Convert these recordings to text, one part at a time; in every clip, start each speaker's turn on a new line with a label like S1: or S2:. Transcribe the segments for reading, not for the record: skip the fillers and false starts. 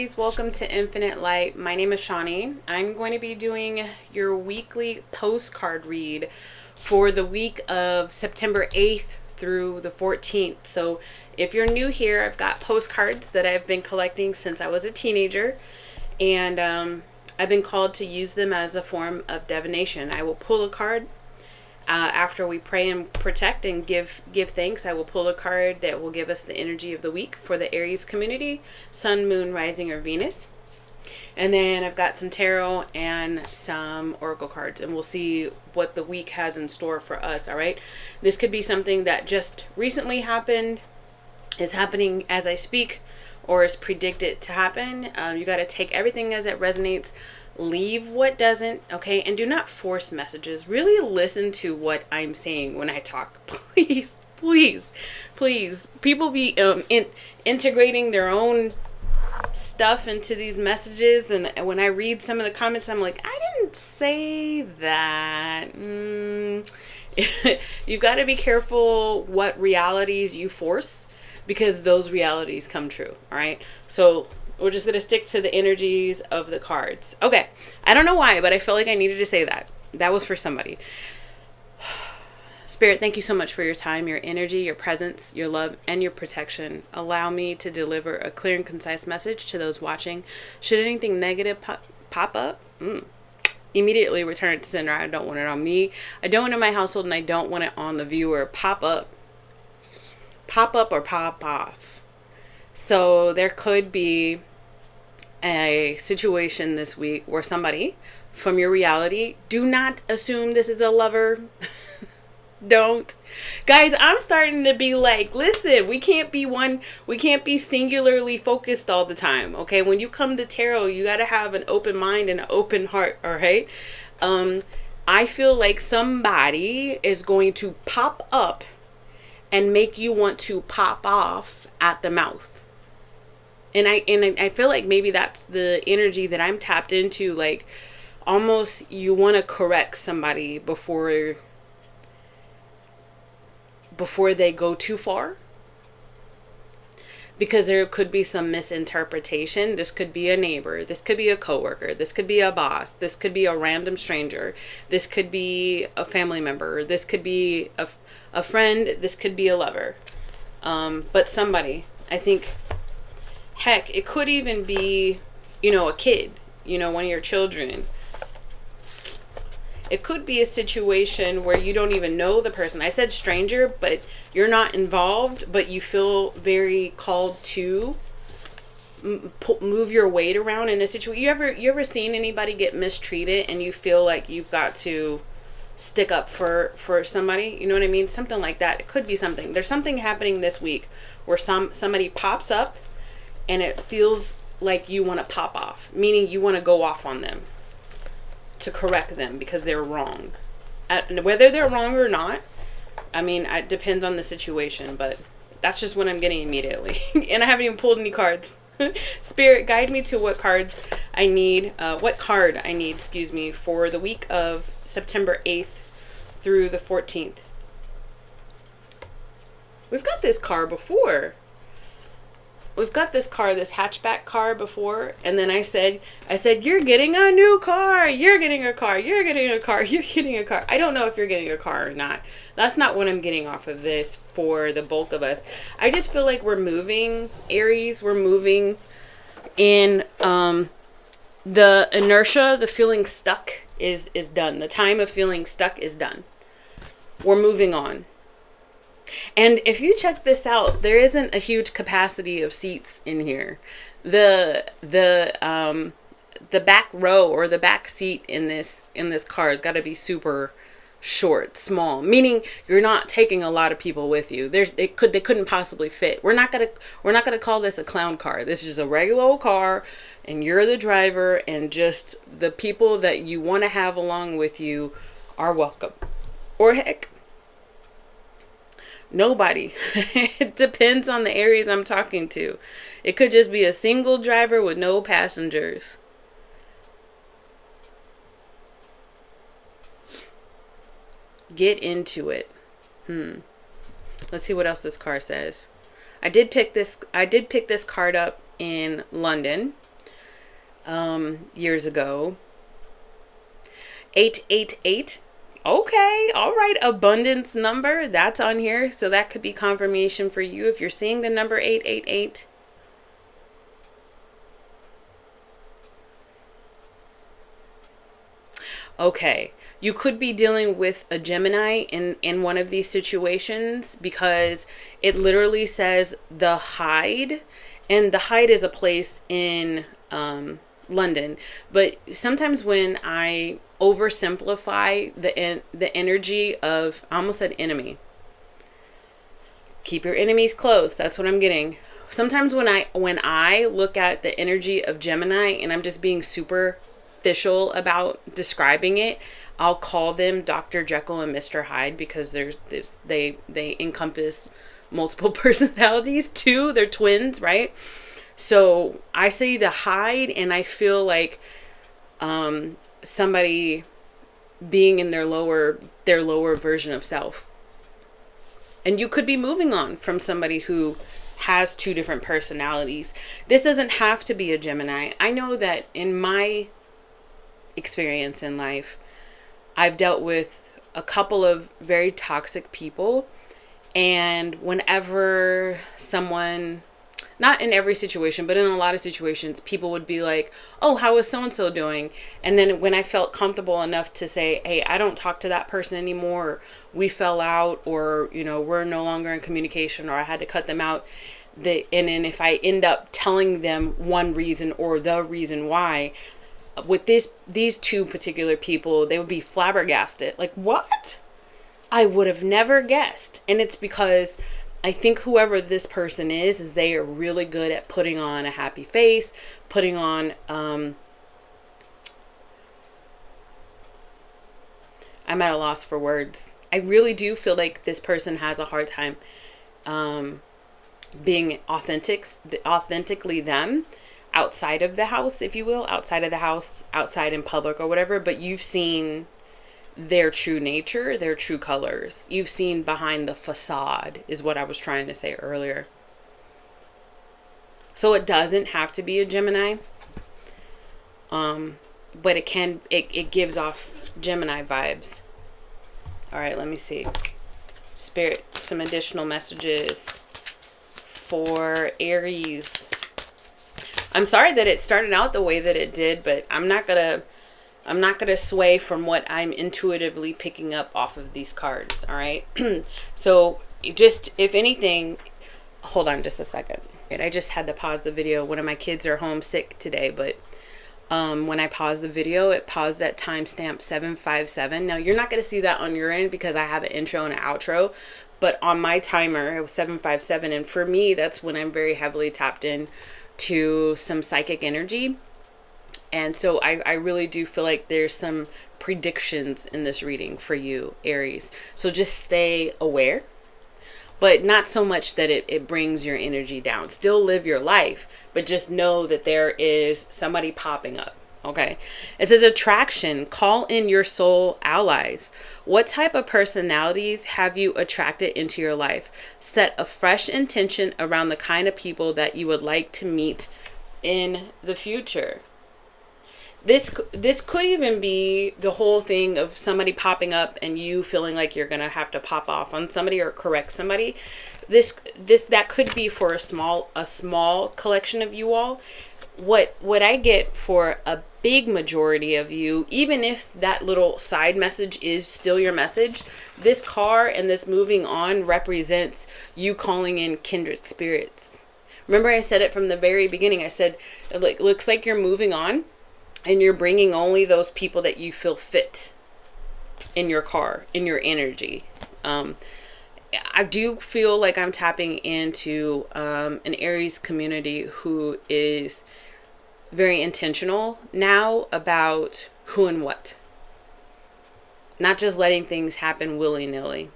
S1: Aries, welcome to Infinite Light. My name is Shawnee. I'm going to be doing your weekly postcard read for the week of September 8th through the 14th. So if you're new here, I've got postcards that I've been collecting since I was a teenager, and I've been called to use them as a form of divination. I will pull a card after we pray and protect and give thanks. I will pull a card that will give us the energy of the week for the Aries community, Sun, Moon, Rising, or Venus. And then I've got some tarot and some oracle cards, and we'll see what the week has in store for us. All right, this could be something that just recently happened, is happening as I speak, or is predicted to happen. You got to take everything as it resonates, leave what doesn't, okay? And do not force messages. Really listen to what I'm saying when I talk. Please, please, please. People be integrating their own stuff into these messages, and when I read some of the comments, I'm like, I didn't say that. You've got to be careful what realities you force, because those realities come true. All right, so we're just going to stick to the energies of the cards. Okay, I don't know why, but I felt like I needed to say that. That was for somebody. Spirit, thank you so much for your time, your energy, your presence, your love, and your protection. Allow me to deliver a clear and concise message to those watching. Should anything negative pop up, immediately return it to sender. I don't want it on me. I don't want it in my household, and I don't want it on the viewer. Pop up or pop off. So there could be a situation this week where somebody from your reality, do not assume this is a lover. Don't. Guys, I'm starting to be like, listen, we can't be singularly focused all the time. Okay, when you come to tarot, you got to have an open mind and an open heart. All right. I feel like somebody is going to pop up and make you want to pop off at the mouth. And I feel like maybe that's the energy that I'm tapped into. Like, almost you want to correct somebody before they go too far, because there could be some misinterpretation. This could be a neighbor, this could be a coworker, this could be a boss, this could be a random stranger, this could be a family member, this could be a friend, this could be a lover, but somebody, I think, heck, it could even be, a kid, one of your children. It could be a situation where you don't even know the person. I said stranger, but you're not involved, but you feel very called to move your weight around in a situation. You ever seen anybody get mistreated and you feel like you've got to stick up for somebody? You know what I mean? Something like that. It could be something. There's something happening this week where somebody pops up and it feels like you want to pop off, meaning you want to go off on them to correct them because they're wrong. Whether they're wrong or not, I mean, it depends on the situation, but that's just what I'm getting immediately. And I haven't even pulled any cards. Spirit, guide me to what card I need, for the week of September 8th through the 14th. We've got this car before. We've got this hatchback car before, and then I said, you're getting a new car, you're getting a car, you're getting a car, you're getting a car. I don't know if you're getting a car or not. That's not what I'm getting off of this for the bulk of us. I just feel like we're moving, Aries, we're moving in, the inertia, the feeling stuck is done. The time of feeling stuck is done. We're moving on. And if you check this out, there isn't a huge capacity of seats in here. The back row or the back seat in this car has got to be super short, small, meaning you're not taking a lot of people with you. They couldn't possibly fit. We're not gonna call this a clown car. This is just a regular old car, and you're the driver, and just the people that you want to have along with you are welcome. Or heck, nobody. It depends on the Aries I'm talking to. It could just be a single driver with no passengers. Get into it. Let's see what else this card says. I did pick this card up in London. years ago. 888. Okay, all right. Abundance number, that's on here. So that could be confirmation for you if you're seeing the number 888. Okay, you could be dealing with a Gemini in one of these situations, because it literally says the Hide, and the Hide is a place in London. But sometimes when I oversimplify the energy of, I almost said enemy. Keep your enemies close. That's what I'm getting. Sometimes when I look at the energy of Gemini and I'm just being superficial about describing it, I'll call them Dr. Jekyll and Mr. Hyde, because they encompass multiple personalities too. They're twins, right? So I say the Hyde, and I feel like somebody being in their lower version of self. And you could be moving on from somebody who has two different personalities. This doesn't have to be a Gemini. I know that in my experience in life, I've dealt with a couple of very toxic people. And whenever someone, not in every situation, but in a lot of situations, people would be like, oh, how is so-and-so doing? And then when I felt comfortable enough to say, hey, I don't talk to that person anymore, or we fell out, or, we're no longer in communication, or I had to cut them out. And then if I end up telling them one reason or the reason why, with these two particular people, they would be flabbergasted. Like, what? I would have never guessed. And it's because I think whoever this person is they are really good at putting on a happy face, putting on, I'm at a loss for words. I really do feel like this person has a hard time being authentically them outside of the house, if you will, outside of the house, outside in public or whatever. But you've seen their true nature, their true colors. You've seen behind the facade, is what I was trying to say earlier. So it doesn't have to be a Gemini. But it gives off Gemini vibes. All right, let me see. Spirit, some additional messages for Aries. I'm sorry that it started out the way that it did, but I'm not gonna sway from what I'm intuitively picking up off of these cards. All right. So just, if anything, hold on just a second. I just had to pause the video. One of my kids are homesick today, but when I paused the video, it paused at timestamp 757. Now you're not going to see that on your end because I have an intro and an outro, but on my timer it was 757. And for me, that's when I'm very heavily tapped in to some psychic energy. And so I really do feel like there's some predictions in this reading for you, Aries. So just stay aware, but not so much that it brings your energy down. Still live your life, but just know that there is somebody popping up. Okay. It says attraction, call in your soul allies. What type of personalities have you attracted into your life? Set a fresh intention around the kind of people that you would like to meet in the future. This could even be the whole thing of somebody popping up and you feeling like you're gonna have to pop off on somebody or correct somebody. That could be for a small collection of you all. What I get for a big majority of you, even if that little side message is still your message, this car and this moving on represents you calling in kindred spirits. Remember, I said it from the very beginning. I said it looks like you're moving on. And you're bringing only those people that you feel fit in your car, in your energy. I do feel like I'm tapping into an Aries community who is very intentional now about who and what. Not just letting things happen willy-nilly.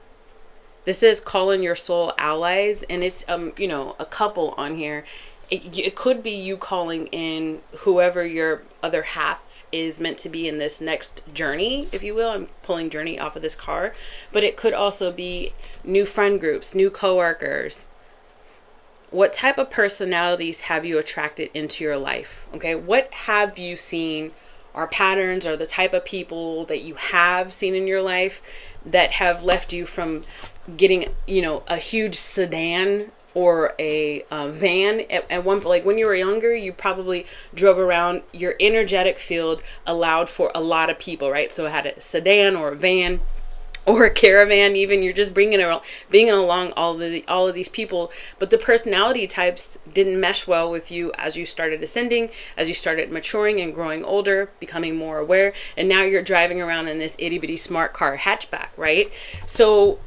S1: This is calling your soul allies, and it's a couple on here. It could be you calling in whoever your other half is meant to be in this next journey, if you will. I'm pulling journey off of this car, but it could also be new friend groups, new coworkers, what type of personalities have you attracted into your life? Okay, what have you seen are patterns or the type of people that you have seen in your life that have left you from getting, a huge sedan or a van at one, like when you were younger, you probably drove around. Your energetic field allowed for a lot of people, right? So it had a sedan or a van or a caravan. Even you're just bringing along all of these people, but the personality types didn't mesh well with you as you started ascending, as you started maturing and growing older, becoming more aware, and now you're driving around in this itty bitty smart car hatchback, right? So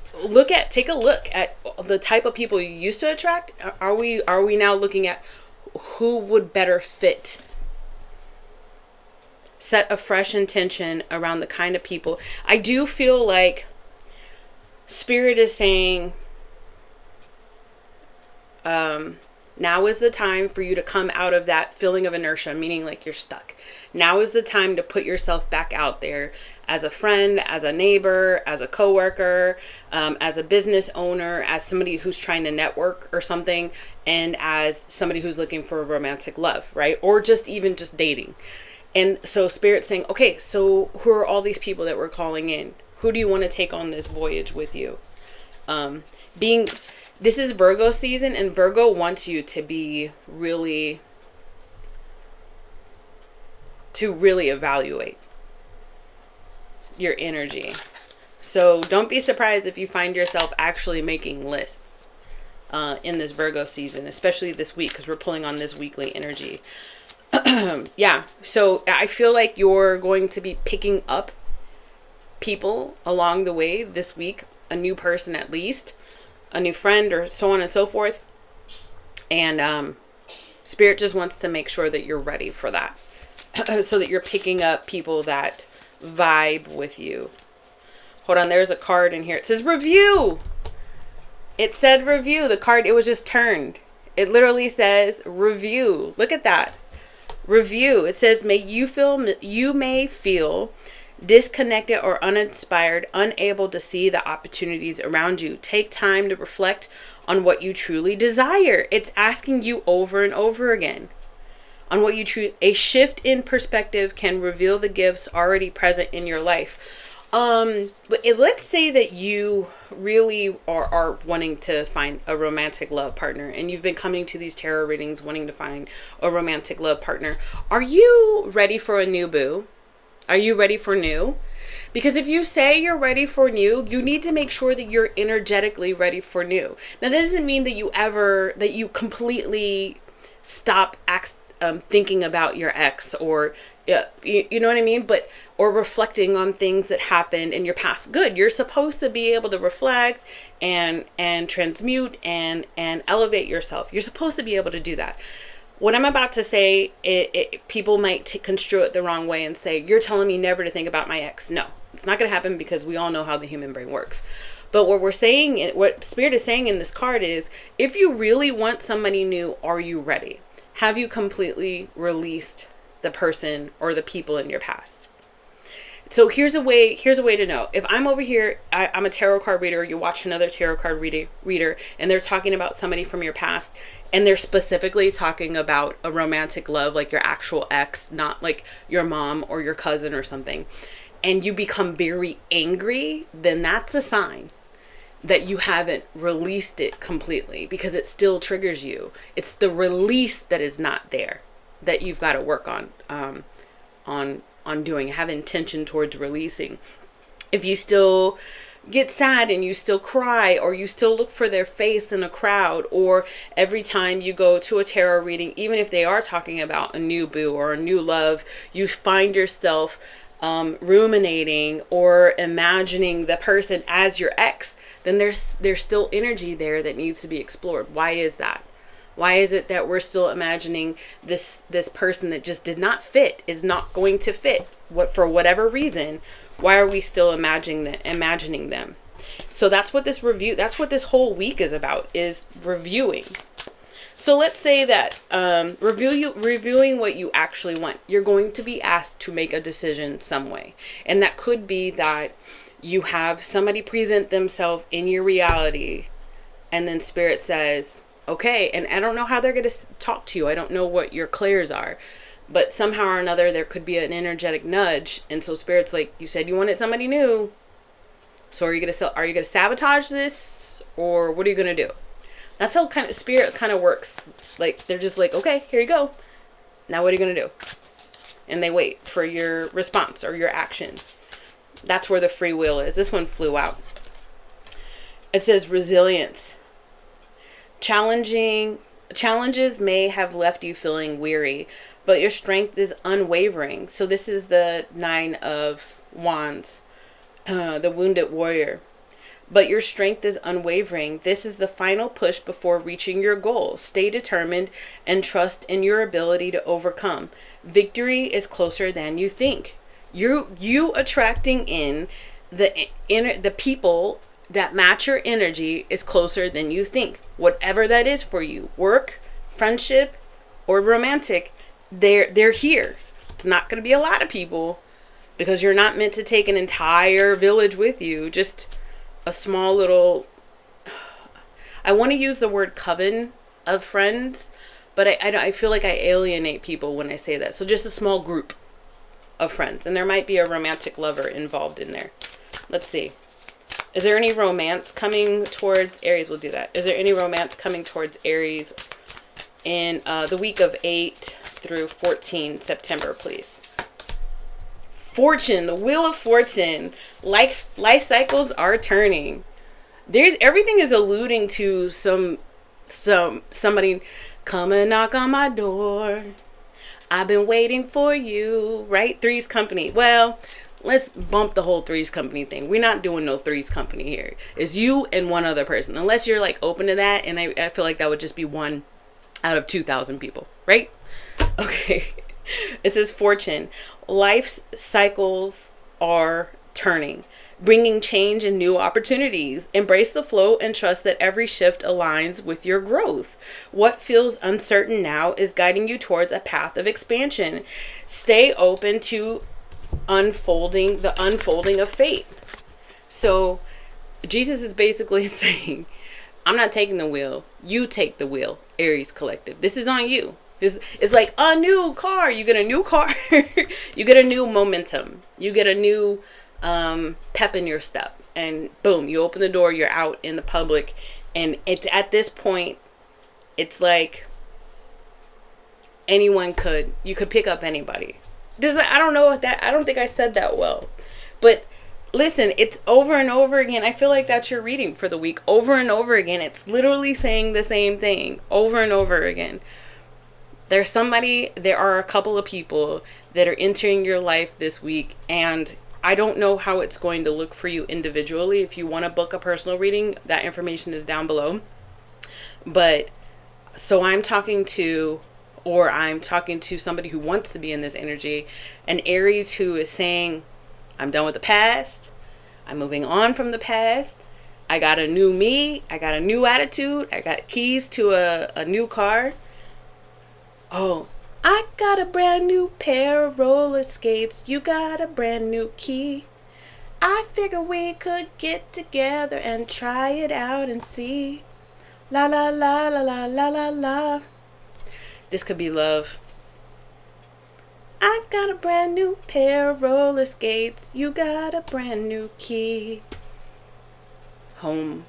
S1: take a look at the type of people you used to attract. Are we now looking at who would better fit? Set a fresh intention around the kind of people. I do feel like Spirit is saying, now is the time for you to come out of that feeling of inertia, meaning like you're stuck. Now is the time to put yourself back out there as a friend, as a neighbor, as a coworker, as a business owner, as somebody who's trying to network or something, and as somebody who's looking for a romantic love, right? Or just dating. And so Spirit's saying, okay, so who are all these people that we're calling in? Who do you want to take on this voyage with you? This is Virgo season, and Virgo wants you to be really evaluate your energy. So don't be surprised if you find yourself actually making lists in this Virgo season, especially this week, because we're pulling on this weekly energy. Yeah, so I feel like you're going to be picking up people along the way this week, a new person at least, a new friend, or so on and so forth. And Spirit just wants to make sure that you're ready for that, so that you're picking up people that vibe with you. Hold on, there's a card in here. It says review. It said review. The card, it was just turned. It literally says review. Look at that. Review. It says, you may feel disconnected or uninspired, unable to see the opportunities around you. Take time to reflect on what you truly desire. It's asking you over and over again on what you a shift in perspective can reveal the gifts already present in your life. But let's say that you really are wanting to find a romantic love partner, and you've been coming to these tarot readings wanting to find a romantic love partner. Are you ready for a new boo? Are you ready for new? Because if you say you're ready for new, you need to make sure that you're energetically ready for new. That doesn't mean that you completely stop thinking about your ex, or you know what I mean? Or reflecting on things that happened in your past. Good. You're supposed to be able to reflect and transmute and elevate yourself. You're supposed to be able to do that. What I'm about to say, people might construe it the wrong way and say, you're telling me never to think about my ex. No, it's not going to happen, because we all know how the human brain works. But what Spirit is saying in this card is, if you really want somebody new, are you ready? Have you completely released the person or the people in your past? So here's a way to know. If I'm over here, I'm a tarot card reader, you watch another tarot card reader, and they're talking about somebody from your past, and they're specifically talking about a romantic love, like your actual ex, not like your mom or your cousin or something, and you become very angry, then that's a sign that you haven't released it completely, because it still triggers you. It's the release that is not there that you've got to work on doing. Have intention towards releasing. If you still get sad and you still cry, or you still look for their face in a crowd, or every time you go to a tarot reading, even if they are talking about a new boo or a new love, you find yourself ruminating or imagining the person as your ex, then there's still energy there that needs to be explored. Why is that? Why is it that we're still imagining this person that just did not fit, is not going to fit, for whatever reason? Why are we still imagining them? So that's what this whole week is about, is reviewing. So let's say that reviewing what you actually want. You're going to be asked to make a decision some way. And that could be that you have somebody present themselves in your reality, and then Spirit says, Okay, and I don't know how they're going to talk to you. I don't know what your clairs are. But somehow or another, there could be an energetic nudge. And so Spirit's like, you said you wanted somebody new. So are you gonna sabotage this? Or what are you going to do? That's how kind of Spirit kind of works. Like, they're just like, okay, here you go. Now what are you going to do? And they wait for your response or your action. That's where the free will is. This one flew out. It says resilience. Challenges may have left you feeling weary, but your strength is unwavering. So this is the 9 of Wands, the wounded warrior. But your strength is unwavering. This is the final push before reaching your goal. Stay determined and trust in your ability to overcome. Victory is closer than you think. You attracting in the people that match your energy is closer than you think. Whatever that is for you, work, friendship, or romantic, they're here. It's not going to be a lot of people because you're not meant to take an entire village with you. Just a small little, I want to use the word coven of friends, but I feel like I alienate people when I say that. So just a small group of friends. And there might be a romantic lover involved in there. Let's see. Is there any romance coming towards Aries? We'll do that. Is there any romance coming towards Aries in the week of 8 through 14 September, please? Fortune, the wheel of fortune. Life cycles are turning. Everything is alluding to somebody come and knock on my door. I've been waiting for you, right? Three's Company. Well, let's bump the whole Three's Company thing. We're not doing no Three's Company here. It's you and one other person. Unless you're like open to that, and I feel like that would just be 1 out of 2,000 people, right? Okay. It says fortune. Life's cycles are turning, bringing change and new opportunities. Embrace the flow and trust that every shift aligns with your growth. What feels uncertain now is guiding you towards a path of expansion. Stay open to the unfolding of fate. So Jesus is basically saying, I'm not taking the wheel. You take the wheel, Aries Collective. This is on you. It's like a new car. You get a new car. You get a new momentum. You get a new pep in your step. And boom, you open the door. You're out in the public. And it's at this point, it's like you could pick up anybody. I don't think I said that well. But listen, it's over and over again. I feel like that's your reading for the week. Over and over again. It's literally saying the same thing over and over again. There are a couple of people that are entering your life this week, and I don't know how it's going to look for you individually. If you want to book a personal reading, that information is down below. But so I'm talking to somebody who wants to be in this energy, an Aries who is saying, I'm done with the past. I'm moving on from the past. I got a new me. I got a new attitude. I got keys to a new car. Oh, I got a brand new pair of roller skates. You got a brand new key. I figure we could get together and try it out and see. La la la la la la la la. This could be love. I got a brand new pair of roller skates. You got a brand new key. Home.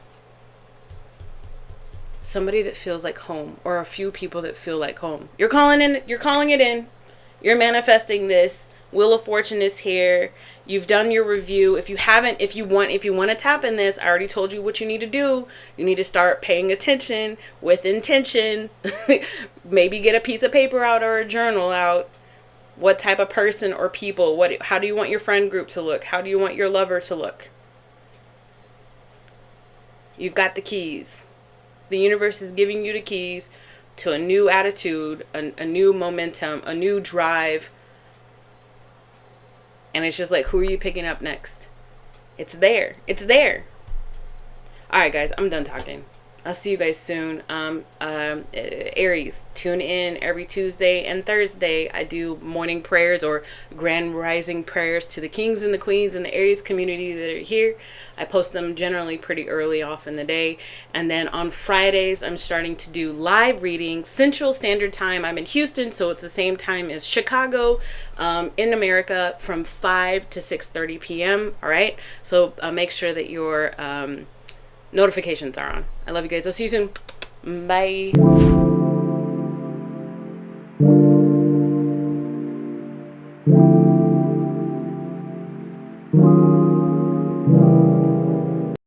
S1: Somebody that feels like home, or a few people that feel like home. You're calling it in. You're manifesting this. Wheel of Fortune is here. You've done your review. If you want to tap in this, I already told you what you need to do. You need to start paying attention with intention. Maybe get a piece of paper out or a journal out. What type of person or people? How do you want your friend group to look? How do you want your lover to look? You've got the keys. The universe is giving you the keys to a new attitude, a new momentum, a new drive. And it's just like, who are you picking up next? It's there. It's there. All right, guys, I'm done talking. I'll see you guys soon. Aries, tune in every Tuesday and Thursday. I do morning prayers or grand rising prayers to the kings and the queens in the Aries community that are here. I post them generally pretty early off in the day. And then on Fridays, I'm starting to do live readings, Central Standard Time. I'm in Houston, so it's the same time as Chicago in America from 5 to 6:30 p.m. All right. So make sure that your notifications are on. I love you guys. I'll see you soon. Bye.